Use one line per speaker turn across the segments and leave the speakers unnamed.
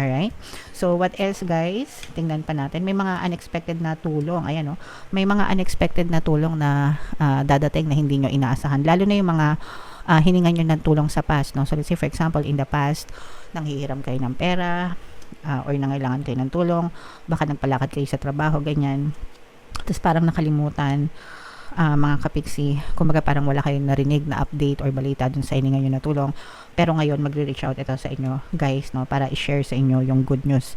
Alright? So, what else guys? Tingnan pa natin. May mga unexpected na tulong. Ayan, no? May mga unexpected na tulong na dadating na hindi nyo inaasahan. Lalo na yung mga hiningan nyo ng tulong sa past, no? So, let's say for example, in the past, nanghihiram kayo ng pera, or nangailangan kayo ng tulong, baka nagpalakad kayo sa trabaho, ganyan. Tapos parang nakalimutan, mga kapiksi, kumbaga parang wala kayong narinig na update or balita dun sa hiningan nyo na tulong. Pero ngayon, magre-reach out ito sa inyo, guys, no? Para i-share sa inyo yung good news.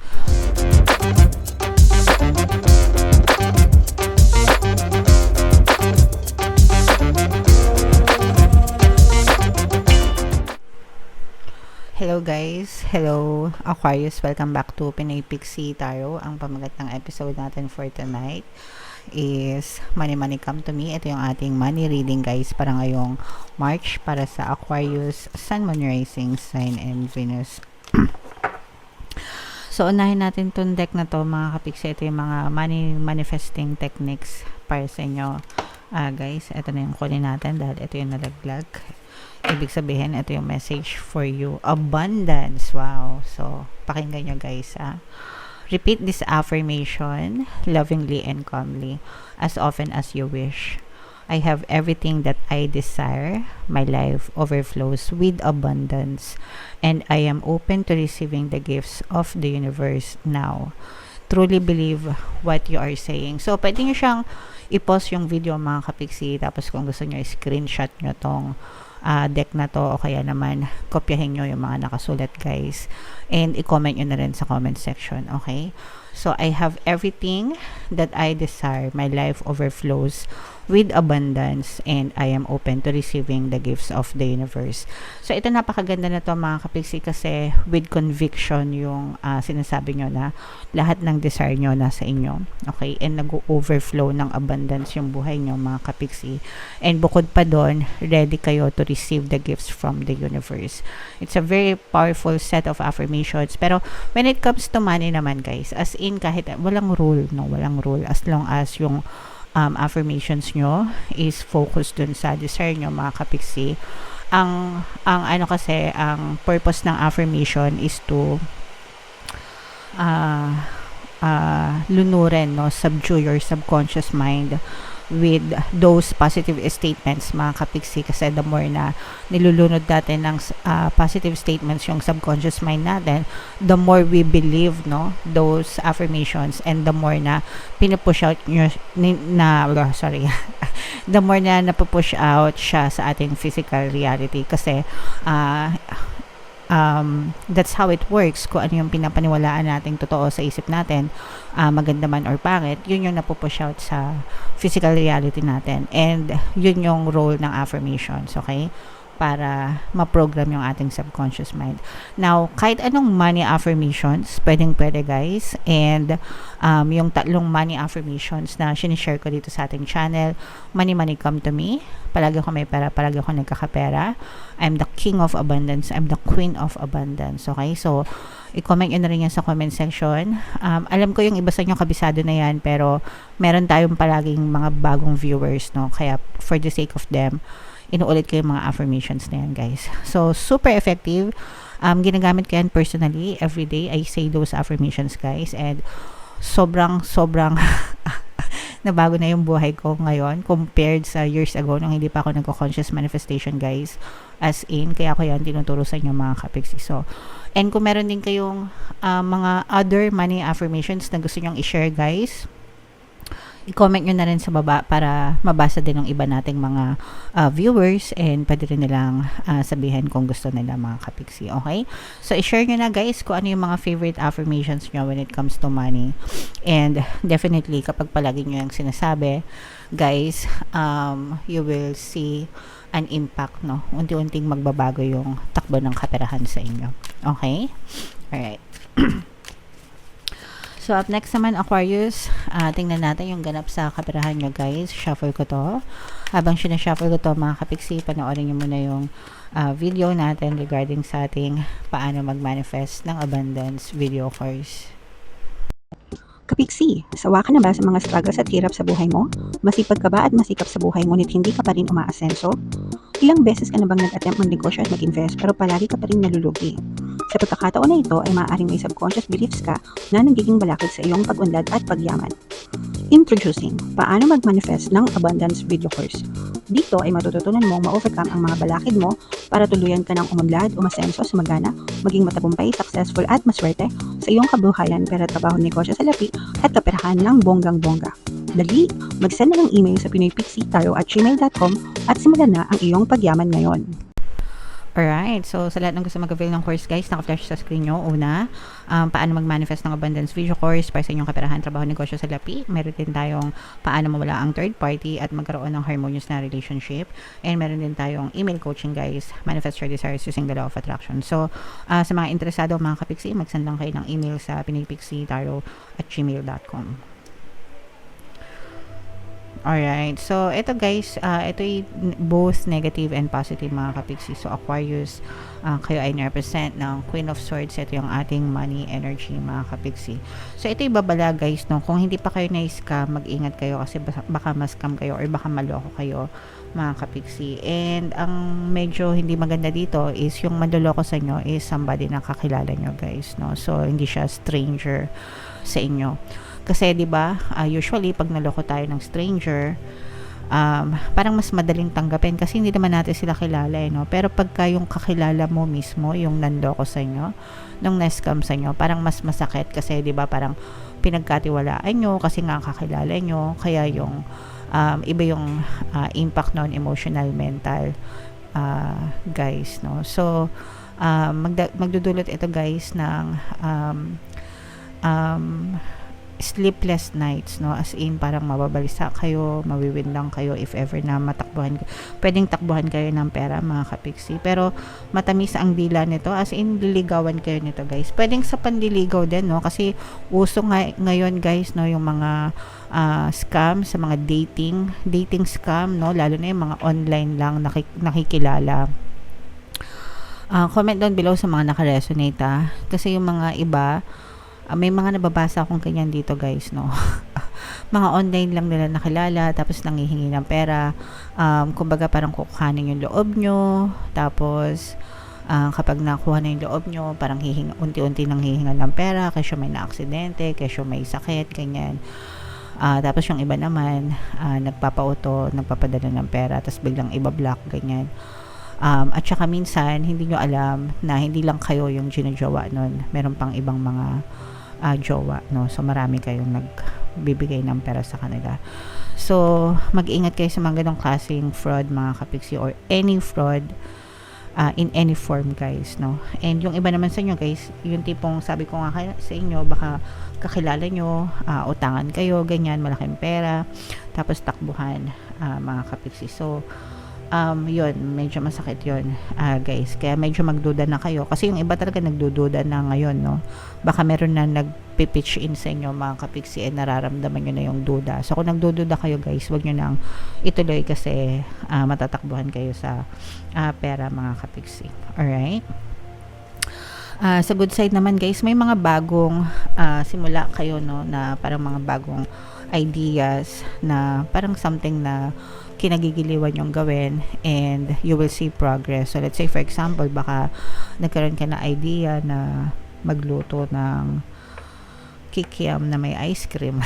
Hello guys, hello Aquarius, welcome back to Pinoy Pixie Tarot. Ang pamagat ng episode natin for tonight is Money Money Come to Me. Ito yung ating money reading guys para ngayong March para sa Aquarius, Sun, Moon, Rising Sign, and Venus. So unahin natin tong deck na to mga kapiksi. Ito yung mga money manifesting techniques para sa inyo guys. Ito na yung kunin natin dahil ito yung nalaglag. Ibig sabihin, ito yung message for you. Abundance. Wow. So, pakinggan nyo guys. Repeat this affirmation lovingly and calmly as often as you wish. I have everything that I desire. My life overflows with abundance. And I am open to receiving the gifts of the universe now. Truly believe what you are saying. So, pwede nyo siyang i-pause yung video mga kapiksi. Tapos kung gusto nyo, screenshot nyo tong deck na to o kaya naman kopyahin nyo yung mga nakasulat guys and i-comment nyo na rin sa comment section. Okay, so I have everything that I desire. My life overflows with abundance and I am open to receiving the gifts of the universe. So ito, napakaganda na to mga kapiksi kasi with conviction yung sinasabi nyo na lahat ng desire nyo nasa inyo. Okay, and nag-overflow ng abundance yung buhay nyo mga kapiksi, and bukod pa doon, ready kayo to receive the gifts from the universe. It's a very powerful set of affirmations. Pero when it comes to money naman guys, as in kahit walang rule, no, walang rule, as long as yung affirmations nyo is focused dun sa desire nyo mga kapiksi. Ang ano kasi, ang purpose ng affirmation is to lunurin, no, subdue your subconscious mind with those positive statements mga kapiksi, kasi the more na nilulunod natin ng positive statements yung subconscious mind natin, the more we believe, no, those affirmations, and the more na pinupush out the more na napupush out siya sa ating physical reality kasi that's how it works. Kung ano yung pinapaniwalaan nating totoo sa isip natin, maganda man or pangit, yun yung napupush out sa physical reality natin, and yun yung role ng affirmations, okay, para ma-program yung ating subconscious mind. Now, kahit anong money affirmations, pwede guys, and yung tatlong money affirmations na sinishare ko dito sa ating channel: Money Money Come to Me, palagi ako may pera, palagi ako nagkakapera, I'm the King of Abundance, I'm the Queen of Abundance. Okay, so i-comment nyo na rin yan sa comment section. Alam ko yung iba sa inyo kabisado na yan, pero meron tayong palaging mga bagong viewers, no, kaya for the sake of them, inuulit ko yung mga affirmations na yan guys. So super effective. Ginagamit ko yan personally everyday. I say those affirmations guys, and sobrang nabago na yung buhay ko ngayon compared sa years ago nung hindi pa ako nagko-conscious manifestation guys. As in, kaya ko yan tinuturo sa inyo mga kapiksi. So, and kung meron din kayong mga other money affirmations na gusto nyong i-share guys, i-comment nyo na rin sa baba para mabasa din ng iba nating mga viewers, and pwede rin nilang sabihin kung gusto nila mga kapiksi. Okay, so i-share nyo na guys kung ano yung mga favorite affirmations nyo when it comes to money, and definitely kapag palagi nyo yung sinasabi guys, you will see an impact, no, unti-unting magbabago yung takbo ng kaperahan sa inyo. Okay, alright. So, up next naman, Aquarius, tingnan natin yung ganap sa kaperahan nyo guys. Shuffle ko to. Habang sinashuffle ko to mga kapiksi, panoorin nyo muna yung video natin regarding sa ating paano mag-manifest ng abundance video course.
Kapiksi, sawa ka na ba sa mga struggles at hirap sa buhay mo? Masipag ka ba at masikap sa buhay ngunit hindi ka pa rin umaasenso? Ilang beses ka na bang nag-attempt magnegosyo at mag-invest pero palagi ka pa rin nalulugi? Sa pagkakataon na ito ay maaaring may subconscious beliefs ka na nagiging balakid sa iyong pag-unlad at pagyaman. Introducing, paano mag-manifest ng abundance video course. Dito ay matututunan mong ma-overcome ang mga balakid mo para tuluyan ka ng umunlad, umasenso, sumagana, maging matagumpay, successful at maswerte sa iyong kabuhayan, pera, trabaho, negosyo sa lapi at kaperahan ng bonggang-bongga. Dali, mag-send na ng email sa pinoypixie@gmail.com at simulan na ang iyong pagyaman ngayon.
Alright, so sa lahat ng gusto mag-avail ng course guys, naka-flash sa screen nyo. Una, paano mag-manifest ng abundance video course para sa inyong kaperahan, trabaho, negosyo sa lapi. Meron din tayong paano mawala ang third party at magkaroon ng harmonious na relationship. And meron din tayong email coaching guys, manifest your desires using the law of attraction. So, sa mga interesado mga kapixie, mag-send lang kayo ng email sa pinoypixie@gmail.com. Alright, so ito guys, ito ay both negative and positive mga kapixie. So Aquarius, kayo ay represent ng Queen of Swords. Ito yung ating money energy mga kapixie. So ito yung babala guys, no? Kung hindi pa kayo na-scam, mag-ingat kayo kasi baka ma-scam kayo or baka maloko kayo mga kapixie. And ang medyo hindi maganda dito is yung manloloko sa inyo is somebody na kakilala nyo guys, no? So hindi siya stranger sa inyo. Kasi 'di ba, usually pag naloko tayo ng stranger, parang mas madaling tanggapin kasi hindi naman natin sila kilala, no? Pero pagka yung kakilala mo mismo, yung nanloko sa inyo, nung na-scam sa inyo, parang mas masakit kasi 'di ba, parang pinagkatiwalaan nyo kasi nga kakilala nyo, kaya yung iba yung impact non emotional, mental guys, no? So magdudulot ito guys ng sleepless nights, no? As in, parang mababalisa kayo, mawiwin lang kayo if ever na pwedeng takbuhan kayo ng pera mga kapixie. Pero matamis ang dila nito, as in, liligawan kayo nito guys. Pwedeng sa panliligaw din, no? Kasi uso ngayon guys, no, yung mga scam sa mga dating scam, no? Lalo na yung mga online lang nakikilala. Comment down below sa mga nakaresonate, kasi yung mga iba, may mga nababasa akong ganyan dito guys, no? Mga online lang nila nakilala, tapos nanghihingi ng pera. Kumbaga parang kukuhanin yung loob nyo, tapos kapag nakuha na yung loob nyo, parang unti-unti nang hihingan ng pera kasi may na-aksidente, kasi may sakit, ganyan. Tapos yung iba naman, nagpapauto, nagpapadala ng pera, tapos biglang iba-block, ganyan. At saka minsan, hindi nyo alam na hindi lang kayo yung ginajowa nun. Meron pang ibang mga jowa, no? So marami kayong nagbibigay ng pera sa kanila. So mag-ingat kayo sa mga ganong klaseng fraud mga kapixie, or any fraud in any form guys, no? And yung iba naman sa inyo guys, yung tipong sabi ko nga sa inyo, baka kakilala nyo, utangan kayo, ganyan, malaking pera, tapos takbuhan mga kapixie. So yun, medyo masakit yun guys, kaya medyo magduda na kayo kasi yung iba talaga nagdududa na ngayon, no? Baka meron na nagpipitch in sa inyo mga kapixie, nararamdaman nyo na yung duda. So kung nagdududa kayo guys, wag nyo nang ituloy kasi matatakbuhan kayo sa pera mga kapixie. Alright, sa good side naman guys, may mga bagong simula kayo, no, na parang mga bagong ideas na parang something na kinagigiliwan yung gawin and you will see progress. So let's say for example, baka nagkaroon ka na idea na magluto ng kikiam na may ice cream.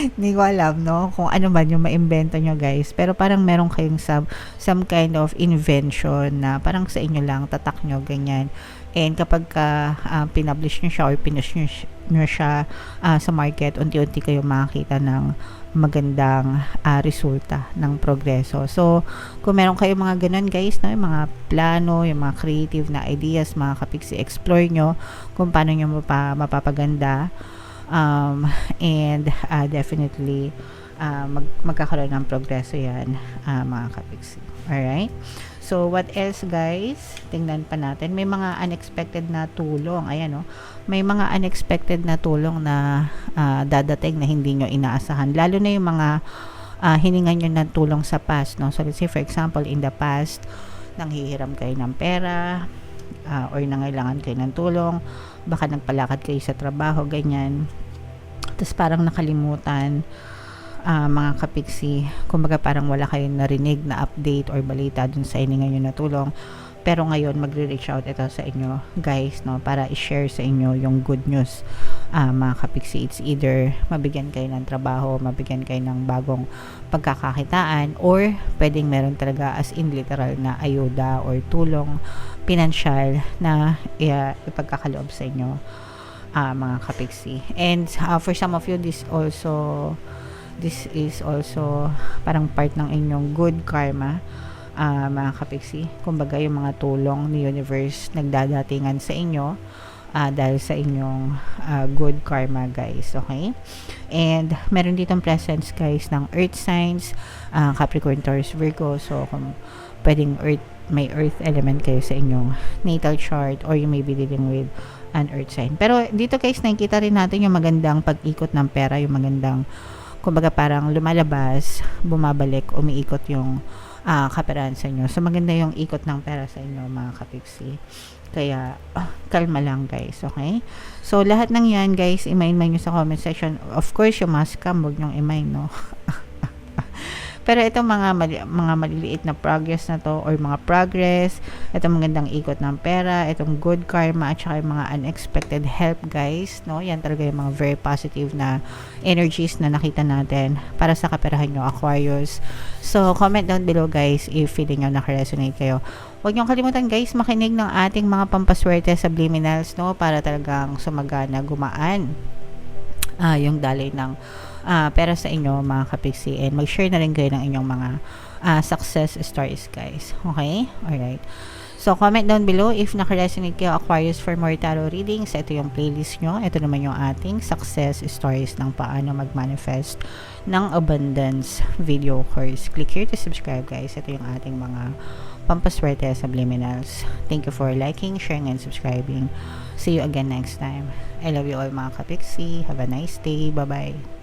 Hindi ko alam, no, kung ano man yung maimbento nyo guys, pero parang meron kayong some kind of invention na parang sa inyo lang, tatak nyo, ganyan. And kapag pinublish nyo siya or pinush nyo siya sa market, unti-unti kayo makakita ng magandang resulta ng progreso. So kung meron kayong mga ganun guys, no, yung mga plano, yung mga creative na ideas mga kapixie, explore nyo kung paano nyo mapapaganda, and definitely magkakaroon ng progreso yan mga kapixie. Alright, so what else guys, tingnan pa natin. May mga unexpected na tulong, ayan, no? May mga unexpected na tulong na dadating na hindi nyo inaasahan, lalo na yung mga hiningan nyo ng tulong sa past, no? So let's say for example, in the past nanghihiram kayo ng pera, or nangailangan kayo ng tulong, baka nagpalakad kayo sa trabaho, ganyan, tapos parang nakalimutan mga kapiksi, kumbaga parang wala kayong narinig na update or balita dun sa hininga nyo na tulong, pero ngayon magre-reach out ito sa inyo guys, no, para i-share sa inyo yung good news. Mga kapiksi, it's either mabigyan kayo ng trabaho, mabigyan kayo ng bagong pagkakakitaan, or pwedeng meron talaga as in literal na ayuda or tulong pinansyal na ipagkakaloob sa inyo, mga kapiksi. And for some of you, this is also parang part ng inyong good karma, mga kapiksi. Kumbaga yung mga tulong ni universe nagdadatingan sa inyo dahil sa inyong good karma guys, okay? And meron ditong presence guys ng earth signs, Capricorn, Taurus, Virgo. So kung pwedeng may earth element kayo sa inyong natal chart, or you may be dealing with an earth sign. Pero dito guys, nakikita rin natin yung magandang pag-ikot ng pera, yung magandang, kumbaga parang lumalabas, bumabalik, umiikot yung kaperahan sa inyo. So maganda yung ikot ng pera sa inyo mga kapiksi. Kaya kalma lang guys, okay? So lahat ng yan guys, i-main nyo sa comment section. Of course yung mga scam, huwag nyong i-main, no? Pero itong mga maliliit na progress na to, or mga progress, itong magandang ikot ng pera, itong good karma, at saka yung mga unexpected help guys, no? Yan talaga yung mga very positive na energies na nakita natin para sa kaperahan nyo, Aquarius. So comment down below guys if feeling nyo nakaresonate kayo. Huwag nyo kalimutan guys, makinig ng ating mga pampaswerte subliminals, no? Para talagang sumagana, gumaan yung daloy ng pera sa inyo mga kapiksi, and mag-share na rin kayo ng inyong mga success stories guys, okay? Alright, so comment down below if nakaresonate kayo Aquarius for more tarot readings. Ito yung playlist nyo, ito naman yung ating success stories ng paano mag-manifest ng abundance video course. Click here to subscribe guys. Ito yung ating mga pampaswerte subliminals. Thank you for liking, sharing, and subscribing. See you again next time. I love you all mga kapiksi. Have a nice day. Bye bye.